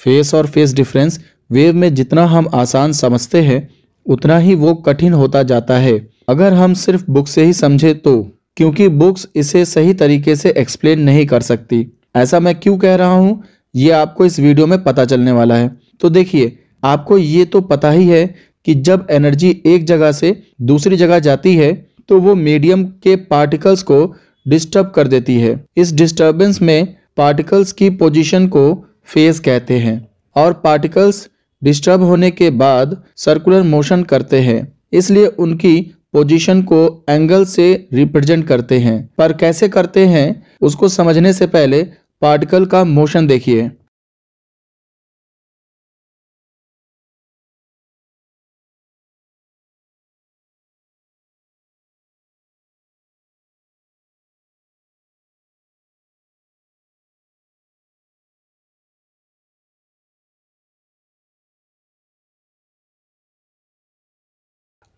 Face और phase difference wave में जितना हम आसान समझते हैं उतना ही वो कठिन होता जाता है अगर हम सिर्फ बुक से ही समझे तो, क्योंकि बुक्स इसे सही तरीके से एक्सप्लेन नहीं कर सकती। ऐसा मैं क्यों कह रहा हूँ ये आपको इस वीडियो में पता चलने वाला है। तो देखिए, आपको ये तो पता ही है कि जब एनर्जी एक जगह से दूसरी जगह जाती है तो वो मीडियम के पार्टिकल्स को डिस्टर्ब कर देती है। इस डिस्टर्बेंस में पार्टिकल्स की पोजीशन को फेज कहते हैं और पार्टिकल्स डिस्टर्ब होने के बाद सर्कुलर मोशन करते हैं, इसलिए उनकी पोजीशन को एंगल से रिप्रेजेंट करते हैं। पर कैसे करते हैं उसको समझने से पहले पार्टिकल का मोशन देखिए।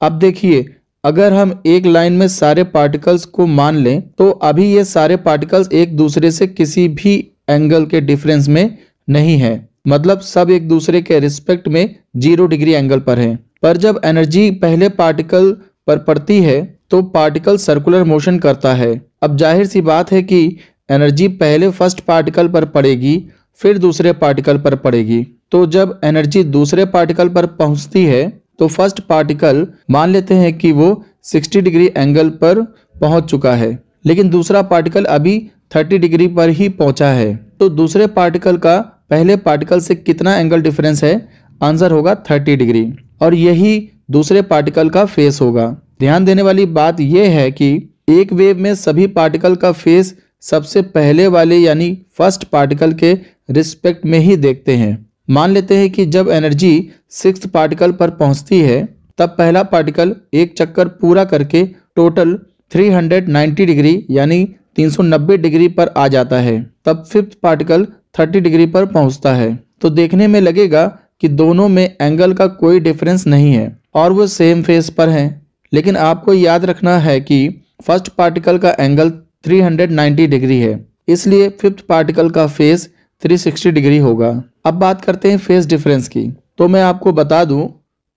अब देखिए, अगर हम एक लाइन में सारे पार्टिकल्स को मान लें तो अभी ये सारे पार्टिकल्स एक दूसरे से किसी भी एंगल के डिफरेंस में नहीं है, मतलब सब एक दूसरे के रिस्पेक्ट में 0 डिग्री एंगल पर हैं। पर जब एनर्जी पहले पार्टिकल पर पड़ती है तो पार्टिकल सर्कुलर मोशन करता है। अब जाहिर सी बात है कि एनर्जी पहले फर्स्ट पार्टिकल पर पड़ेगी फिर दूसरे पार्टिकल पर पड़ेगी। तो जब एनर्जी दूसरे पार्टिकल पर पहुंचती है तो फर्स्ट पार्टिकल मान लेते हैं कि वो 60 डिग्री एंगल पर पहुंच चुका है, लेकिन दूसरा पार्टिकल अभी 30 डिग्री पर ही पहुंचा है। तो दूसरे पार्टिकल का पहले पार्टिकल से कितना एंगल डिफरेंस है? आंसर होगा 30 डिग्री, और यही दूसरे पार्टिकल का फेस होगा। ध्यान देने वाली बात यह है कि एक वेव में सभी पार्टिकल का फेस सबसे पहले वाले यानी फर्स्ट पार्टिकल के रिस्पेक्ट में ही देखते हैं। मान लेते हैं कि जब एनर्जी 6th पार्टिकल पर पहुंचती है तब पहला पार्टिकल एक चक्कर पूरा करके टोटल 390 डिग्री यानी 390 डिग्री पर आ जाता है। तब 5th पार्टिकल 30 डिग्री पर पहुंचता है। तो देखने में लगेगा कि दोनों में एंगल का कोई डिफरेंस नहीं है और वो सेम फेस पर हैं, लेकिन आपको याद रखना है कि फर्स्ट पार्टिकल का एंगल 390 डिग्री है, इसलिए 5th पार्टिकल का फेस 360 डिग्री होगा। अब बात करते हैं फेस डिफरेंस की। तो मैं आपको बता दूं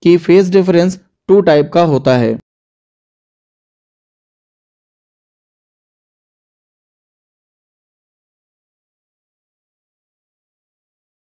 कि फेस डिफरेंस 2 टाइप का होता है।